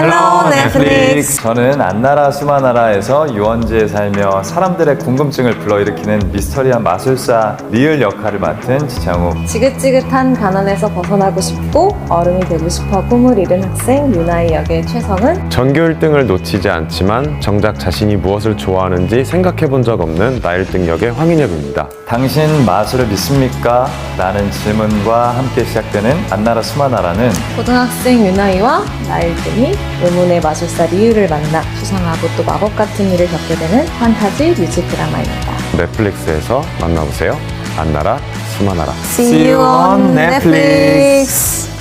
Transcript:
헬로 넷플릭스. 저는 안나라 수마나라에서 유원지에 살며 사람들의 궁금증을 불러일으키는 미스터리한 마술사 리을 역할을 맡은 지창욱. 지긋지긋한 가난에서 벗어나고 싶고 어른이 되고 싶어 꿈을 이룬 학생 유나이 역의 최성은, 전교 1등을 놓치지 않지만 정작 자신이 무엇을 좋아하는지 생각해 본 적 없는 나 1등 역의 황인엽입니다. 당신 마술을 믿습니까? 라는 질문과 함께 시작되는 안나라 수마나라는 고등학생 유나이와 나일 등이 의문의 마술사 리을을 만나 수상하고 또 마법 같은 일을 겪게 되는 판타지 뮤직 드라마입니다. 넷플릭스에서 만나보세요. 안나라 수마나라. See you on Netflix.